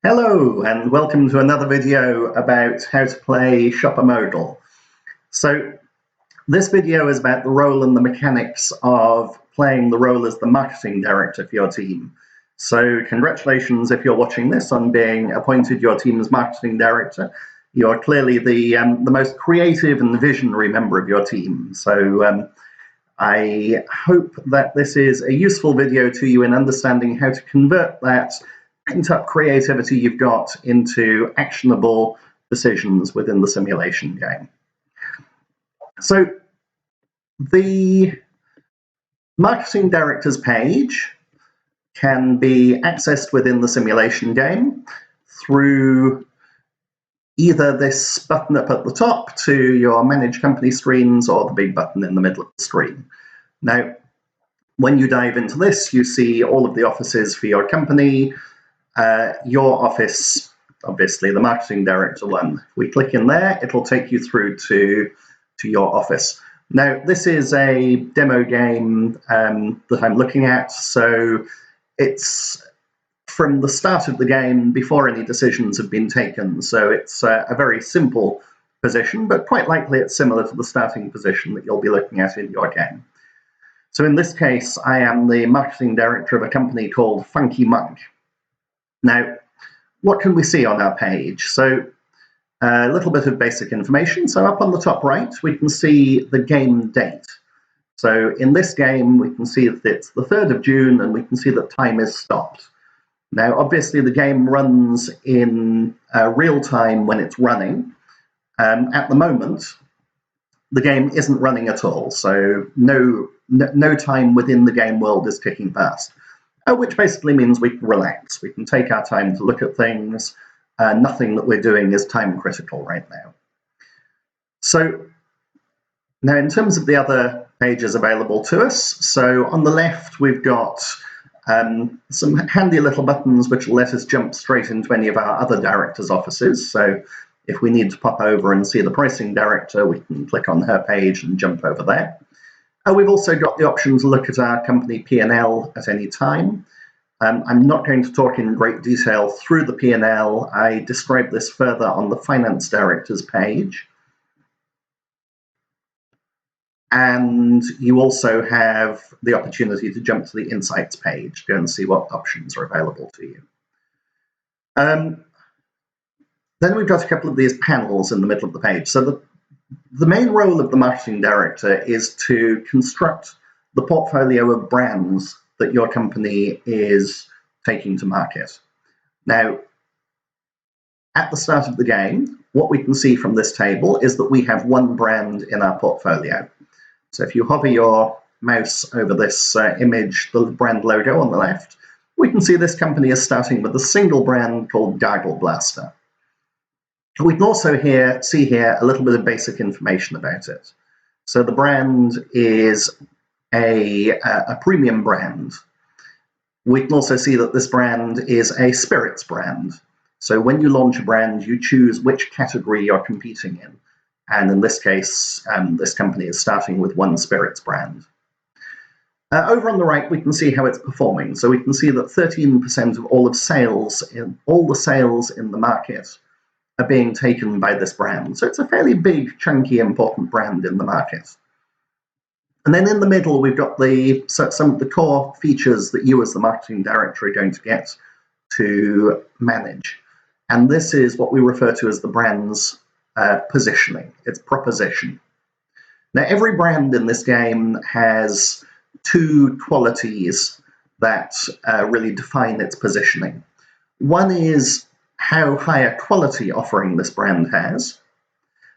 Hello and welcome to another video about how to play Shopper Mogul. So this video is about the role and the mechanics of playing the role as the marketing director for your team. So congratulations if you're watching this on being appointed your team's marketing director. You're clearly the most creative and visionary member of your team. So I hope that this is a useful video to you in understanding how to convert that pent-up creativity you've got into actionable decisions within the simulation game. So the marketing director's page can be accessed within the simulation game through either this button up at the top to your manage company screens or the big button in the middle of the screen. Now, when you dive into this, you see all of the offices for your company. Your office, obviously the marketing director one. If we click in there, it'll take you through to your office. Now, this is a demo game that I'm looking at, so it's from the start of the game before any decisions have been taken. So it's a very simple position, but quite likely it's similar to the starting position that you'll be looking at in your game. So in this case, I am the marketing director of a company called Funky Monk. Now, what can we see on our page? So a little bit of basic information. So up on the top right, we can see the game date. So in this game, we can see that it's the 3rd of June, and we can see that time is stopped. Now, obviously, the game runs in real time when it's running. At the moment, the game isn't running at all, so no time within the game world is ticking past. Which basically means we can relax. We can take our time to look at things. Nothing that we're doing is time critical right now. So now in terms of the other pages available to us, so on the left we've got some handy little buttons which will let us jump straight into any of our other directors' offices. So if we need to pop over and see the pricing director, we can click on her page and jump over there. We've also got the option to look at our company P&L at any time. I'm not going to talk in great detail through the P&L. I describe this further on the finance director's page. And you also have the opportunity to jump to the insights page, go and see what options are available to you. Then we've got a couple of these panels in the middle of the page. So the main role of the marketing director is to construct the portfolio of brands that your company is taking to market. Now, at the start of the game, what we can see from this table is that we have one brand in our portfolio. So if you hover your mouse over this image, the brand logo on the left, we can see this company is starting with a single brand called Gargle Blaster. We can also see here a little bit of basic information about it. So the brand is a premium brand. We can also see that this brand is a spirits brand. So when you launch a brand, you choose which category you're competing in. And in this case, this company is starting with one spirits brand. Over on the right, we can see how it's performing. So we can see that 13% of all the sales in the market are being taken by this brand. So it's a fairly big, chunky, important brand in the market. And then in the middle, we've got some of the core features that you as the marketing director are going to get to manage. And this is what we refer to as the brand's positioning, its proposition. Now, every brand in this game has two qualities that really define its positioning. One is how high a quality offering this brand has,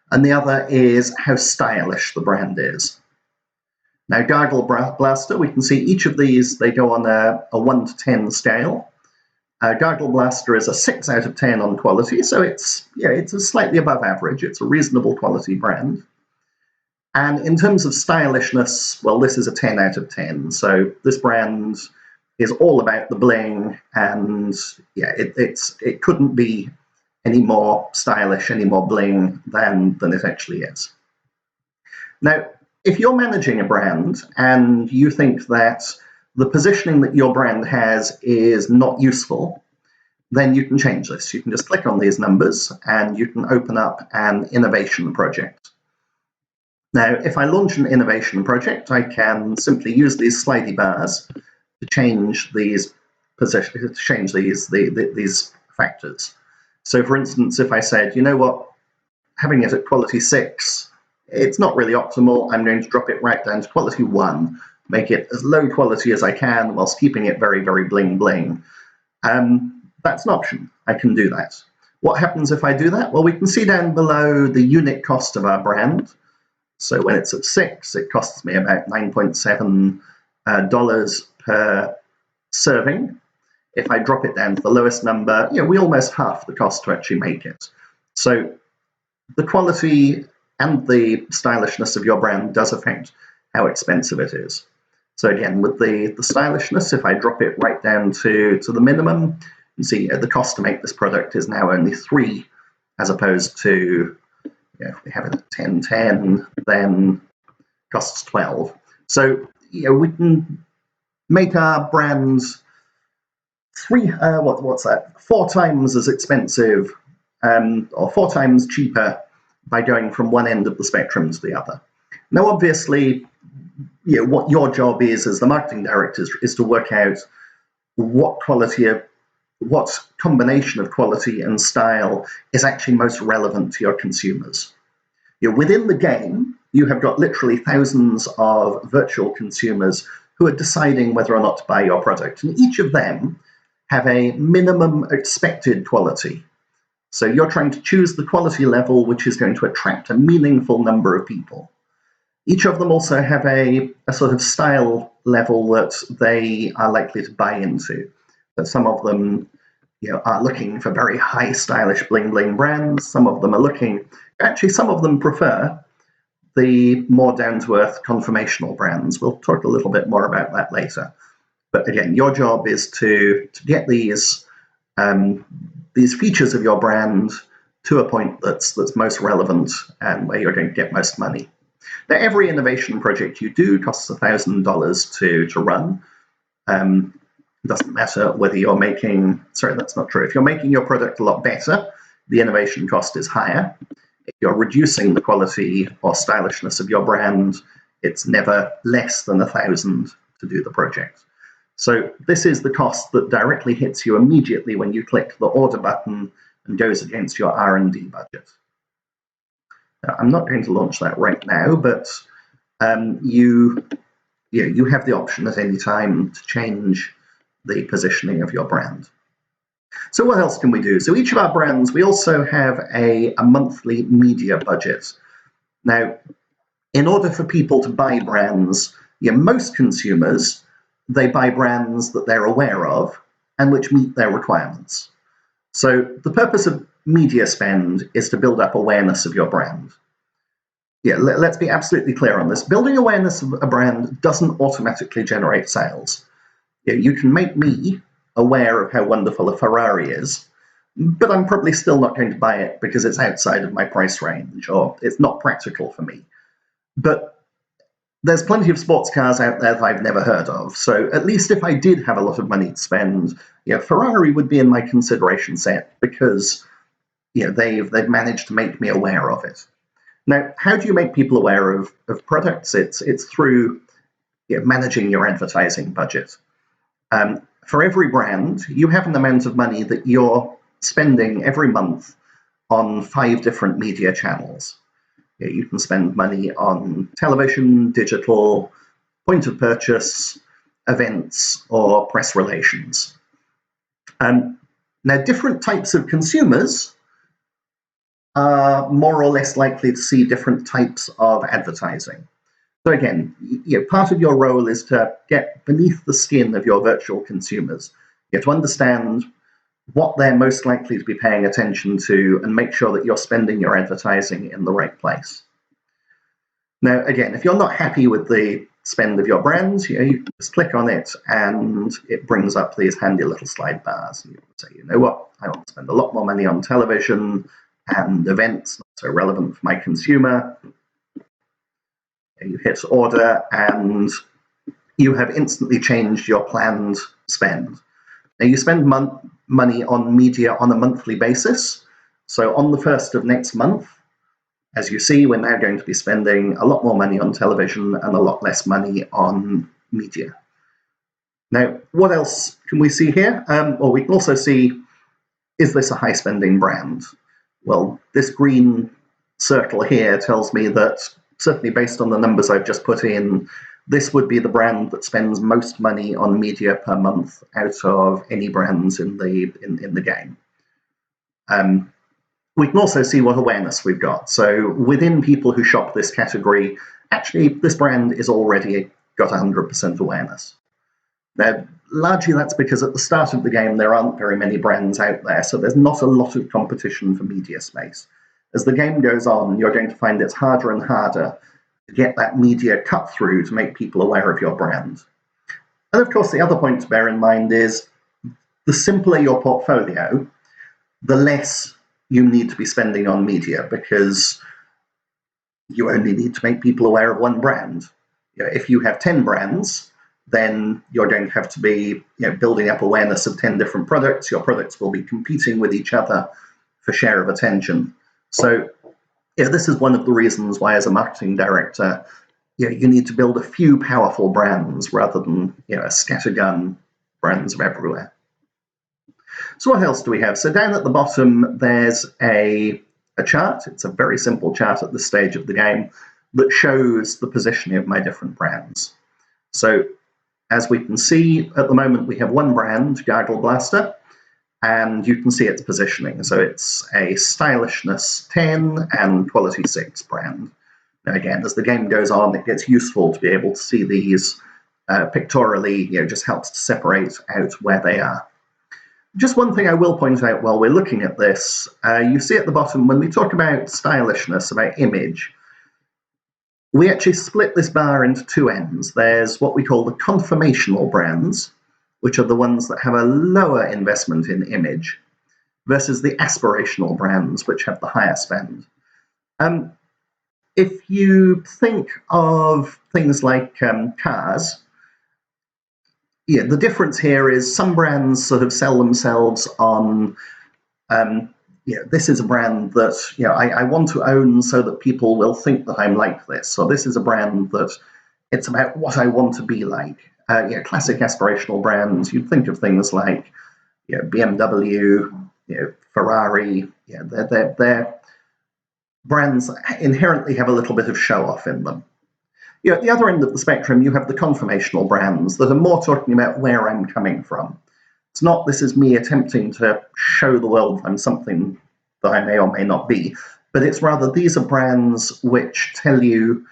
and the other is how stylish the brand is. Now, Gargle Blaster, we can see each of these, they go on a 1 to 10 scale. Gargle Blaster is a 6 out of 10 on quality, so it's a slightly above average. It's a reasonable quality brand. And in terms of stylishness, well, this is a 10 out of 10. So this brand is all about the bling, and it couldn't be any more stylish, any more bling than it actually is. Now, if you're managing a brand and you think that the positioning that your brand has is not useful, then you can change this. You can just click on these numbers and you can open up an innovation project. Now, if I launch an innovation project, I can simply use these slidey bars to change these positions, to change these factors. So, for instance, if I said, you know what, having it at quality 6, it's not really optimal. I'm going to drop it right down to quality 1, make it as low quality as I can whilst keeping it very, very bling bling. That's an option. I can do that. What happens if I do that? Well, we can see down below the unit cost of our brand. So when it's at 6, it costs me about $9.7 per serving. If I drop it down to the lowest number, we almost half the cost to actually make it. So the quality and the stylishness of your brand does affect how expensive it is. So again, with the stylishness, if I drop it right down to the minimum, you see the cost to make this product is now only 3, as opposed to, if we have it at 10.10, then costs 12. So we can make our brands 4 times as expensive, or 4 times cheaper by going from one end of the spectrum to the other. Now, obviously, what your job is as the marketing director is to work out what combination of quality and style is actually most relevant to your consumers. Within the game, you have got literally thousands of virtual consumers who are deciding whether or not to buy your product, and each of them have a minimum expected quality. So you're trying to choose the quality level which is going to attract a meaningful number of people. Each of them also have a sort of style level that they are likely to buy into. But some of them are looking for very high stylish bling bling brands. Some of them prefer the more down-to-earth conformational brands. We'll talk a little bit more about that later. But again, your job is to get these features of your brand to a point that's most relevant and where you're going to get most money. Now, every innovation project you do costs $1,000 to run. It doesn't matter whether you're making, sorry, that's not true. If you're making your product a lot better, the innovation cost is higher. If you're reducing the quality or stylishness of your brand, it's never less than $1,000 to do the project. So this is the cost that directly hits you immediately when you click the order button and goes against your R&D budget. Now, I'm not going to launch that right now, but you have the option at any time to change the positioning of your brand. So what else can we do? So each of our brands, we also have a monthly media budget. Now, in order for people to buy brands, most consumers, they buy brands that they're aware of and which meet their requirements. So the purpose of media spend is to build up awareness of your brand. Let's be absolutely clear on this. Building awareness of a brand doesn't automatically generate sales. You can make me aware of how wonderful a Ferrari is, but I'm probably still not going to buy it because it's outside of my price range or it's not practical for me. But there's plenty of sports cars out there that I've never heard of. So at least if I did have a lot of money to spend, Ferrari would be in my consideration set because they've managed to make me aware of it. Now, how do you make people aware of products? It's through managing your advertising budget. For every brand, you have an amount of money that you're spending every month on 5 different media channels. You can spend money on television, digital, point of purchase, events, or press relations. Now, different types of consumers are more or less likely to see different types of advertising. So again, part of your role is to get beneath the skin of your virtual consumers. You have to understand what they're most likely to be paying attention to and make sure that you're spending your advertising in the right place. Now, again, if you're not happy with the spend of your brands, you can just click on it and it brings up these handy little slide bars. And you can say, you know what, I want to spend a lot more money on television and events, not so relevant for my consumer. And you hit order and you have instantly changed your planned spend. Now, you spend money on media on a monthly basis. So on the 1st of next month, as you see, we're now going to be spending a lot more money on television and a lot less money on media. Now, what else can we see here? Well, we can also see, is this a high-spending brand? Well, this green circle here tells me that, certainly based on the numbers I've just put in, this would be the brand that spends most money on media per month out of any brands in the game. We can also see what awareness we've got. So within people who shop this category, actually this brand is already got 100% awareness. Now, largely that's because at the start of the game there aren't very many brands out there, so there's not a lot of competition for media space. As the game goes on, you're going to find it's harder and harder to get that media cut through to make people aware of your brand. And of course, the other point to bear in mind is the simpler your portfolio, the less you need to be spending on media, because you only need to make people aware of one brand. If you have 10 brands, then you're going to have to be building up awareness of 10 different products. Your products will be competing with each other for share of attention. So this is one of the reasons why, as a marketing director, you need to build a few powerful brands rather than a scattergun brands of everywhere. So what else do we have? So down at the bottom, there's a chart. It's a very simple chart at this stage of the game that shows the positioning of my different brands. So as we can see, at the moment, we have one brand, Gargle Blaster, and you can see its positioning. So it's a stylishness 10 and quality 6 brand. Now again, as the game goes on, it gets useful to be able to see these pictorially, just helps to separate out where they are. Just one thing I will point out while we're looking at this, you see at the bottom, when we talk about stylishness, about image, we actually split this bar into two ends. There's what we call the conformational brands, which are the ones that have a lower investment in image, versus the aspirational brands, which have the higher spend. If you think of things like cars, the difference here is some brands sort of sell themselves on, this is a brand that I want to own so that people will think that I'm like this. Or this is a brand that it's about what I want to be like. Classic aspirational brands, you'd think of things like BMW, Ferrari. They're brands that inherently have a little bit of show off in them. At the other end of the spectrum, you have the conformational brands that are more talking about where I'm coming from. It's not, this is me attempting to show the world I'm something that I may or may not be, but it's rather, these are brands which tell you,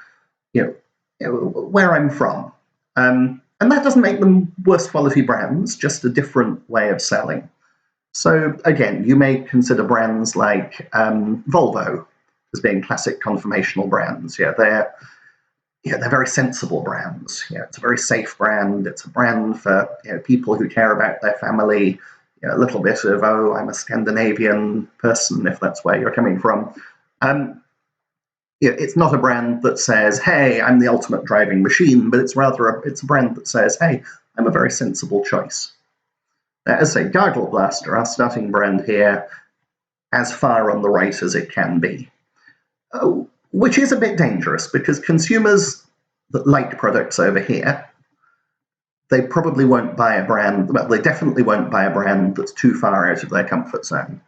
where I'm from. And that doesn't make them worse quality brands, just a different way of selling. So again, you may consider brands like Volvo as being classic conformational brands. They're very sensible brands. It's a very safe brand. It's a brand for people who care about their family. A little bit of, oh, I'm a Scandinavian person, if that's where you're coming from. It's not a brand that says, hey, I'm the ultimate driving machine, but it's rather it's a brand that says, hey, I'm a very sensible choice. As I say, Gargle Blaster, our starting brand here, as far on the right as it can be. Which is a bit dangerous, because consumers that like products over here, they probably won't buy a brand, well, they definitely won't buy a brand that's too far out of their comfort zone.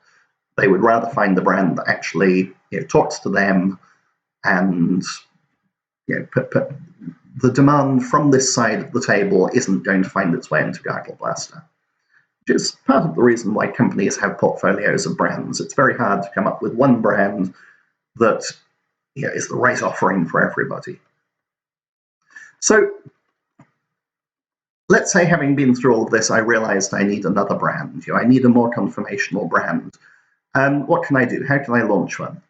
They would rather find a brand that actually talks to them, and the demand from this side of the table isn't going to find its way into Gargle Blaster. Which is part of the reason why companies have portfolios of brands. It's very hard to come up with one brand that is the right offering for everybody. So let's say, having been through all of this, I realized I need another brand. I need a more conformational brand. What can I do? How can I launch one?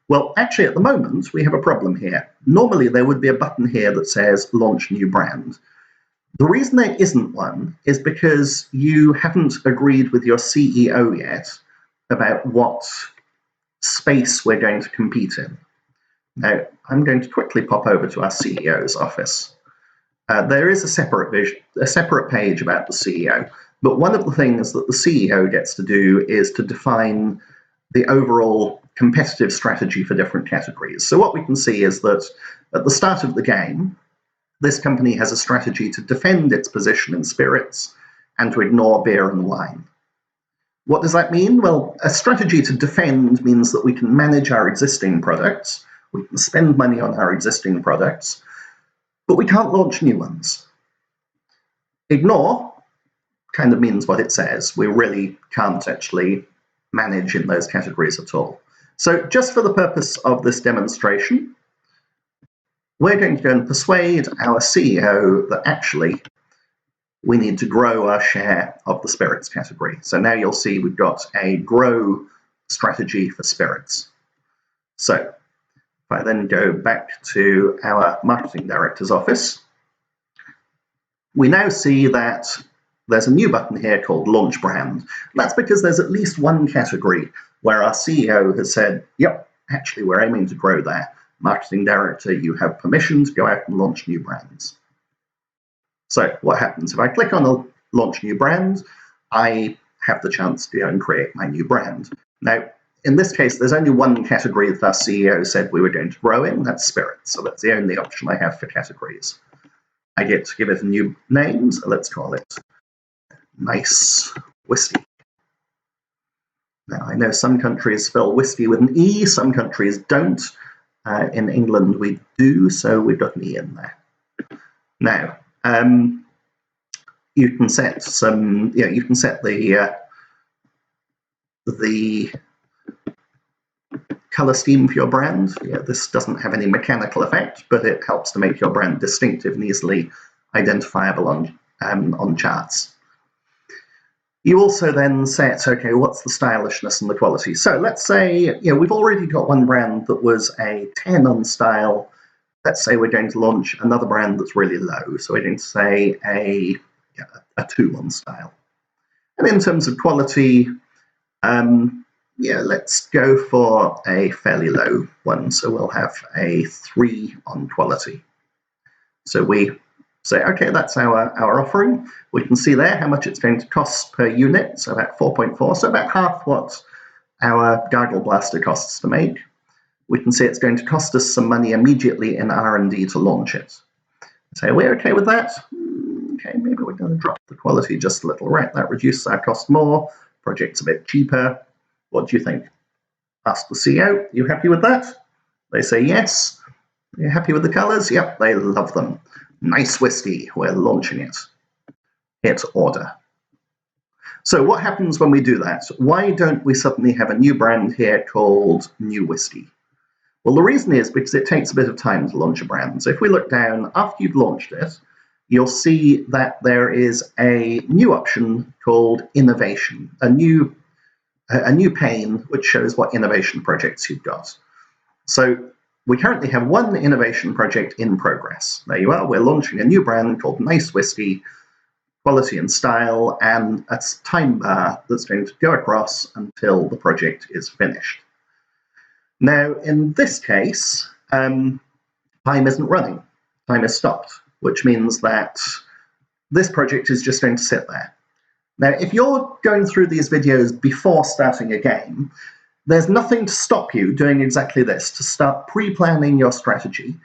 Well, actually, at the moment, we have a problem here. Normally, there would be a button here that says Launch New Brand. The reason there isn't one is because you haven't agreed with your CEO yet about what space we're going to compete in. Now, I'm going to quickly pop over to our CEO's office. There is a separate page about the CEO. But one of the things that the CEO gets to do is to define the overall competitive strategy for different categories. So what we can see is that at the start of the game, this company has a strategy to defend its position in spirits and to ignore beer and wine. What does that mean? Well, a strategy to defend means that we can manage our existing products, we can spend money on our existing products, but we can't launch new ones. Ignore kind of means what it says. We really can't actually manage in those categories at all. So just for the purpose of this demonstration, we're going to go and persuade our CEO that actually we need to grow our share of the spirits category. So now you'll see we've got a grow strategy for spirits. So if I then go back to our marketing director's office, we now see that there's a new button here called Launch Brand. That's because there's at least one category where our CEO has said, yep, actually we're aiming to grow there. Marketing director, you have permission to go out and launch new brands. So what happens? If I click on the launch new brand, I have the chance to go and create my new brand. Now, in this case, there's only one category that our CEO said we were going to grow in, that's spirits. So that's the only option I have for categories. I get to give it a new name, so let's call it Nice Whiskey. Now, I know some countries spell whiskey with an E, some countries don't. In England, we do, so we've got an E in there. Now, you can set some, you can set the color scheme for your brand. This doesn't have any mechanical effect, but it helps to make your brand distinctive and easily identifiable on charts. You also then set, okay, what's the stylishness and the quality? So let's say, we've already got one brand that was a 10 on style. Let's say we're going to launch another brand that's really low. So we're going to say a 2 on style. And in terms of quality, let's go for a fairly low one. So we'll have a 3 on quality. So we say, okay, that's our offering. We can see there how much it's going to cost per unit, so about 4.4, so about half what our Gargle Blaster costs to make. We can see it's going to cost us some money immediately in R&D to launch it. So are we okay with that? Okay, maybe we're going to drop the quality just a little. Right, that reduces our cost more. Project's a bit cheaper. What do you think? Ask the CEO. You happy with that? They say yes. Are you happy with the colors? Yep, they love them. Nice Whiskey, we're launching it. Hit order. So what happens when we do that? Why don't we suddenly have a new brand here called New Whiskey? Well, the reason is because it takes a bit of time to launch a brand. So if we look down, after you've launched it, you'll see that there is a new option called Innovation, a new pane which shows what innovation projects you've got. So we currently have one innovation project in progress. There you are, we're launching a new brand called Nice Whiskey, quality and style, and a time bar that's going to go across until the project is finished. Now, in this case, time isn't running, time is stopped, which means that this project is just going to sit there. Now, if you're going through these videos before starting a game, there's nothing to stop you doing exactly this, to start pre-planning your strategy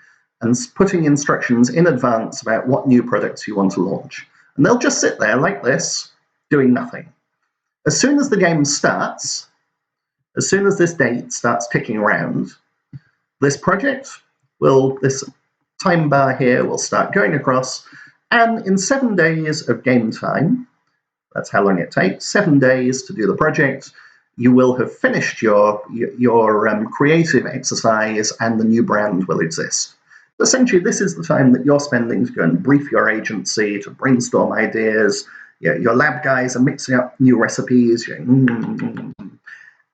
and putting instructions in advance about what new products you want to launch. And they'll just sit there like this, doing nothing. As soon as the game starts, as soon as this date starts ticking around, this project this time bar here will start going across, and in 7 days of game time, that's how long it takes, 7 days to do the project, you will have finished your creative exercise and the new brand will exist. Essentially, this is the time that you're spending to go and brief your agency, to brainstorm ideas. Your lab guys are mixing up new recipes.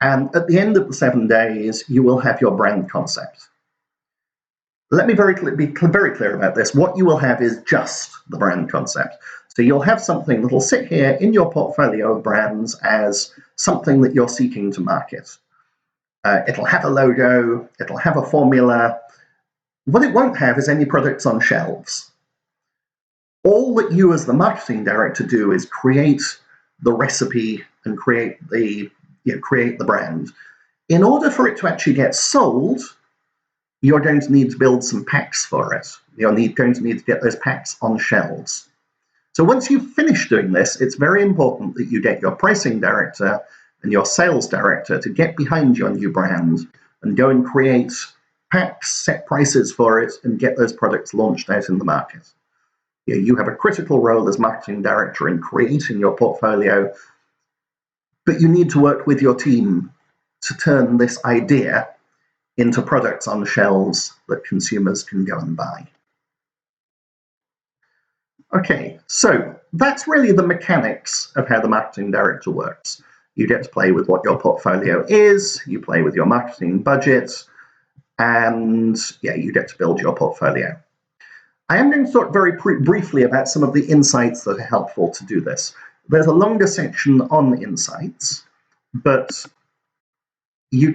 And at the end of the 7 days, you will have your brand concept. Let me be very clear about this. What you will have is just the brand concept. So you'll have something that will sit here in your portfolio of brands as something that you're seeking to market. It'll have a logo, it'll have a formula. What it won't have is any products on shelves. All that you as the marketing director do is create the recipe and create the brand. In order for it to actually get sold, you're going to need to build some packs for it. You're going to need to get those packs on shelves. So once you've finished doing this, it's very important that you get your pricing director and your sales director to get behind your new brand and go and create packs, set prices for it, and get those products launched out in the market. You have a critical role as marketing director in creating your portfolio, but you need to work with your team to turn this idea into products on shelves that consumers can go and buy. Okay, so that's really the mechanics of how the marketing director works. You get to play with what your portfolio is, you play with your marketing budget, and you get to build your portfolio. I am going to talk very briefly about some of the insights that are helpful to do this. There's a longer section on insights, but you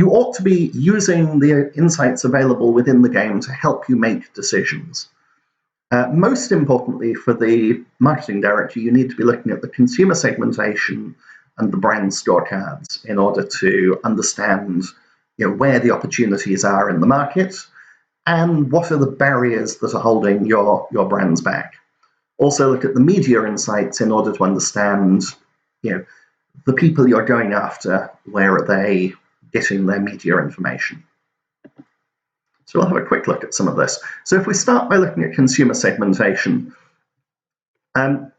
ought to be using the insights available within the game to help you make decisions. Most importantly, for the marketing director, you need to be looking at the consumer segmentation and the brand scorecards in order to understand where the opportunities are in the market and what are the barriers that are holding your brands back. Also look at the media insights in order to understand the people you're going after, where are they getting their media information. So we'll have a quick look at some of this. So if we start by looking at consumer segmentation, now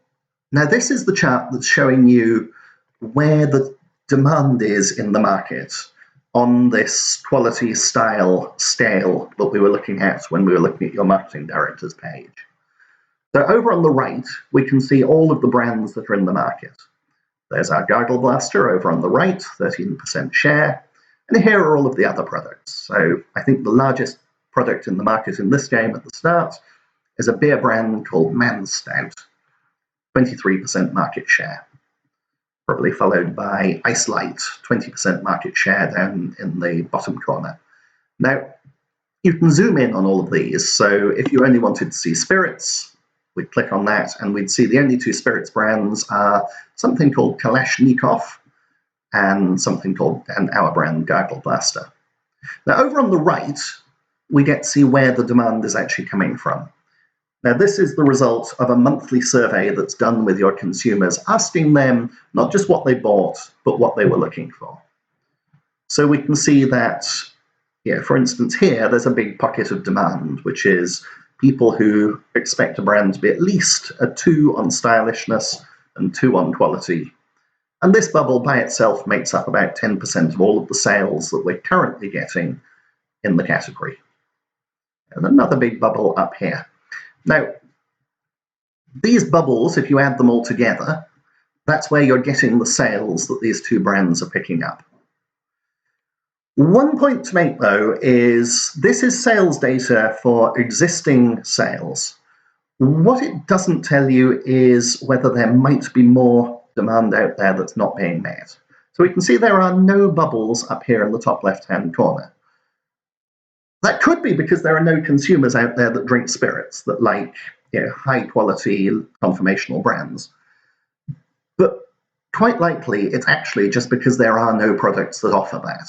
this is the chart that's showing you where the demand is in the market on this quality style scale that we were looking at when we were looking at your marketing director's page. So over on the right, we can see all of the brands that are in the market. There's our Gargle Blaster over on the right, 13% share. And here are all of the other products. So I think the largest product in the market in this game at the start is a beer brand called Man's Stout, 23% market share. Probably followed by Ice Light, 20% market share down in the bottom corner. Now, you can zoom in on all of these. So if you only wanted to see spirits, we'd click on that and we'd see the only two spirits brands are something called Kalashnikov and something called our brand Gargle Blaster. Now over on the right, we get to see where the demand is actually coming from. Now this is the result of a monthly survey that's done with your consumers, asking them not just what they bought, but what they were looking for. So we can see that, for instance here, there's a big pocket of demand, which is people who expect a brand to be at least a 2 on stylishness and 2 on quality. And this bubble by itself makes up about 10% of all of the sales that we're currently getting in the category. And another big bubble up here. Now, these bubbles, if you add them all together, that's where you're getting the sales that these two brands are picking up. One point to make, though, is this is sales data for existing sales. What it doesn't tell you is whether there might be more demand out there that's not being met. So we can see there are no bubbles up here in the top left-hand corner. That could be because there are no consumers out there that drink spirits, that like high-quality conformational brands. But quite likely, it's actually just because there are no products that offer that.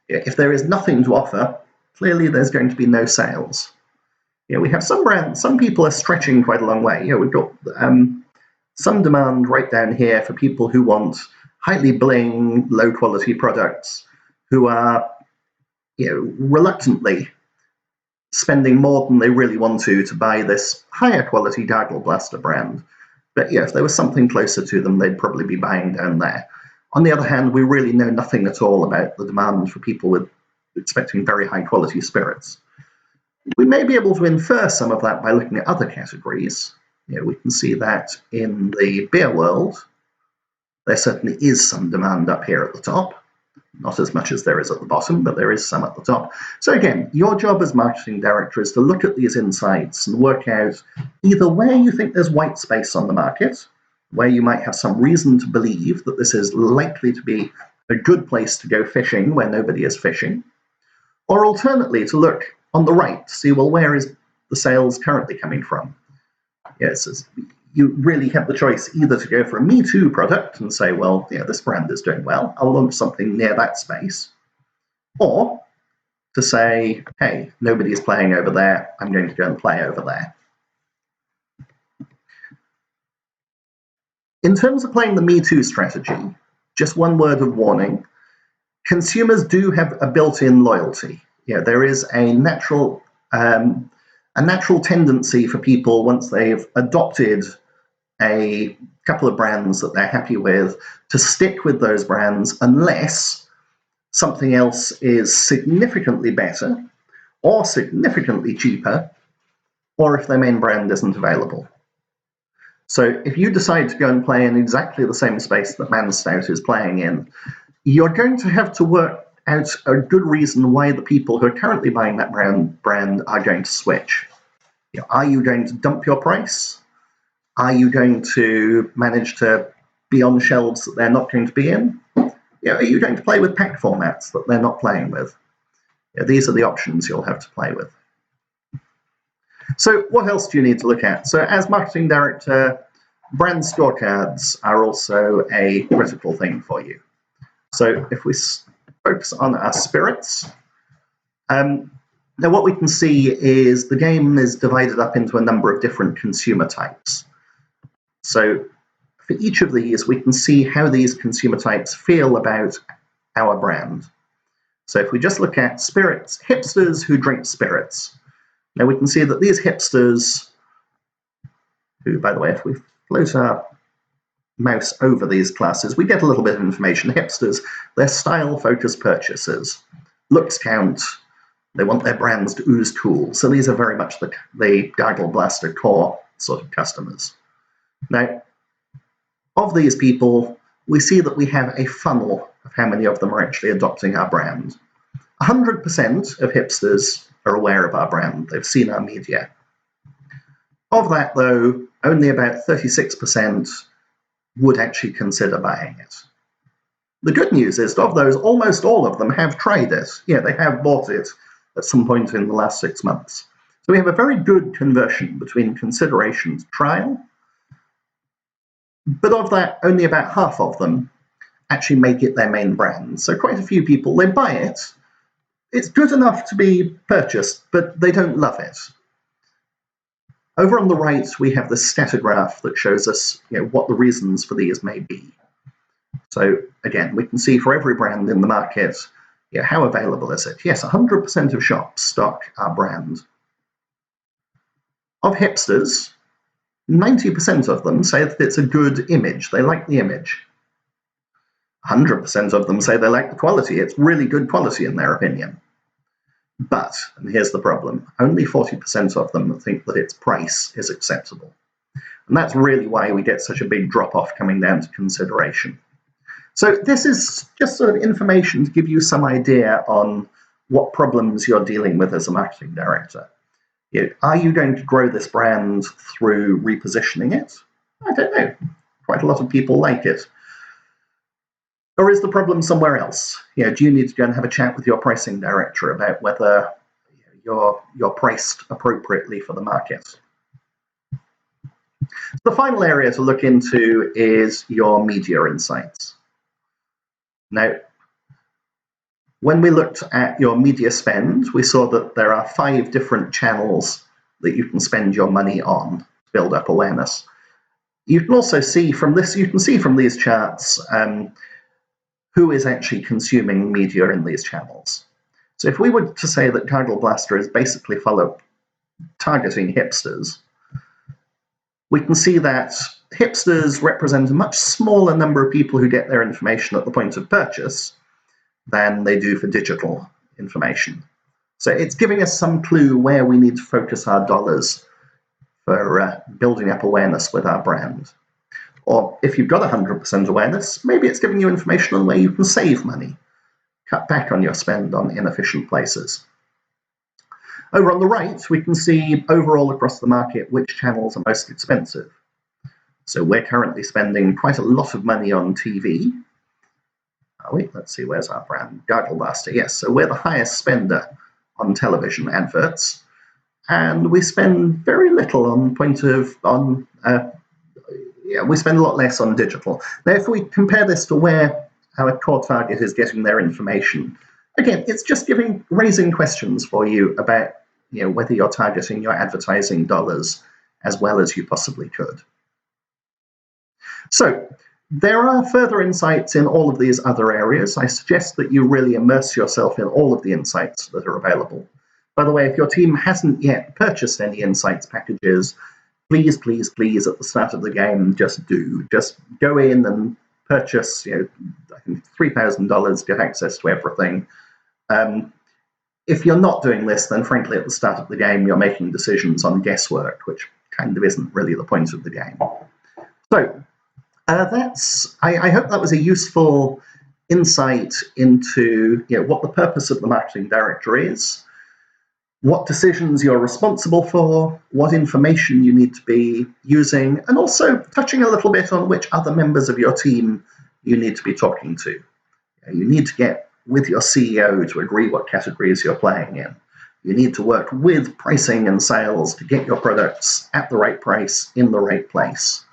If there is nothing to offer, clearly there's going to be no sales. We have some brands, some people are stretching quite a long way. We've got some demand right down here for people who want highly bling, low-quality products, who are reluctantly spending more than they really want to buy this higher quality Gargle Blaster brand. But if there was something closer to them, they'd probably be buying down there. On the other hand, we really know nothing at all about the demand for people with expecting very high quality spirits. We may be able to infer some of that by looking at other categories. We can see that in the beer world, there certainly is some demand up here at the top. Not as much as there is at the bottom, but there is some at the top. So again, your job as marketing director is to look at these insights and work out either where you think there's white space on the market, where you might have some reason to believe that this is likely to be a good place to go fishing where nobody is fishing, or alternately to look on the right to see, well, where is the sales currently coming from? Yes, you really have the choice either to go for a Me Too product and say, well, yeah, this brand is doing well, I'll launch something near that space, or to say, hey, nobody's playing over there, I'm going to go and play over there. In terms of playing the Me Too strategy, just one word of warning, consumers do have a built-in loyalty. There is a natural tendency for people, once they've adopted a couple of brands that they're happy with, to stick with those brands unless something else is significantly better or significantly cheaper, or if their main brand isn't available. So if you decide to go and play in exactly the same space that Manstout is playing in, you're going to have to work out a good reason why the people who are currently buying that brand are going to switch. Are you going to dump your price? Are you going to manage to be on shelves that they're not going to be in? Are you going to play with pack formats that they're not playing with? These are the options you'll have to play with. So what else do you need to look at? So as marketing director, brand scorecards are also a critical thing for you. So if we focus on our spirits, now what we can see is the game is divided up into a number of different consumer types. So for each of these, we can see how these consumer types feel about our brand. So if we just look at spirits, hipsters who drink spirits. Now we can see that these hipsters, who, by the way, if we float our mouse over these classes, we get a little bit of information. Hipsters, they're style-focused purchasers. Looks count. They want their brands to ooze cool. So these are very much the Gargle Blaster core sort of customers. Now, of these people, we see that we have a funnel of how many of them are actually adopting our brand. 100% of hipsters are aware of our brand. They've seen our media. Of that, though, only about 36% would actually consider buying it. The good news is, of those, almost all of them have tried it. They have bought it at some point in the last 6 months. So we have a very good conversion between consideration to trial. But of that, only about half of them actually make it their main brand. So quite a few people, they buy it. It's good enough to be purchased, but they don't love it. Over on the right, we have the scatter graph that shows us what the reasons for these may be. So again, we can see for every brand in the market, how available is it? Yes, 100% of shops stock our brand. Of hipsters, 90% of them say that it's a good image. They like the image. 100% of them say they like the quality. It's really good quality in their opinion. But, and here's the problem, only 40% of them think that its price is acceptable. And that's really why we get such a big drop-off coming down to consideration. So this is just sort of information to give you some idea on what problems you're dealing with as a marketing director. Are you going to grow this brand through repositioning it? I don't know. Quite a lot of people like it. Or is the problem somewhere else? Do you need to go and have a chat with your pricing director about whether you're priced appropriately for the market? The final area to look into is your media insights. Now, when we looked at your media spend, we saw that there are 5 different channels that you can spend your money on to build up awareness. You can also see from this, from these charts, who is actually consuming media in these channels. So if we were to say that Gargle Blaster is basically targeting hipsters, we can see that hipsters represent a much smaller number of people who get their information at the point of purchase than they do for digital information. So it's giving us some clue where we need to focus our dollars for building up awareness with our brand. Or if you've got 100% awareness, maybe it's giving you information on where you can save money, cut back on your spend on inefficient places. Over on the right, we can see overall across the market which channels are most expensive. So we're currently spending quite a lot of money on TV. Let's see, where's our brand? Gargle Blaster, yes. So we're the highest spender on television adverts, and we spend very little on yeah, we spend a lot less on digital. Now, if we compare this to where our core target is getting their information, again, it's just raising questions for you about whether you're targeting your advertising dollars as well as you possibly could. So there are further insights in all of these other areas. I suggest that you really immerse yourself in all of the insights that are available. By the way, if your team hasn't yet purchased any insights packages, please, please, please, at the start of the game, just go in and purchase, I think $3,000, get access to everything. If you're not doing this, then frankly, at the start of the game, you're making decisions on guesswork, which kind of isn't really the point of the game. So I hope that was a useful insight into what the purpose of the marketing director is, what decisions you're responsible for, what information you need to be using, and also touching a little bit on which other members of your team you need to be talking to. You need to get with your CEO to agree what categories you're playing in. You need to work with pricing and sales to get your products at the right price in the right place.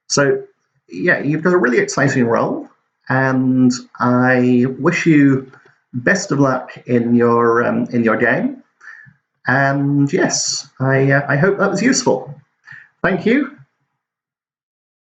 So, yeah, you've got a really exciting role, and I wish you best of luck in your game. And yes, I hope that was useful. Thank you.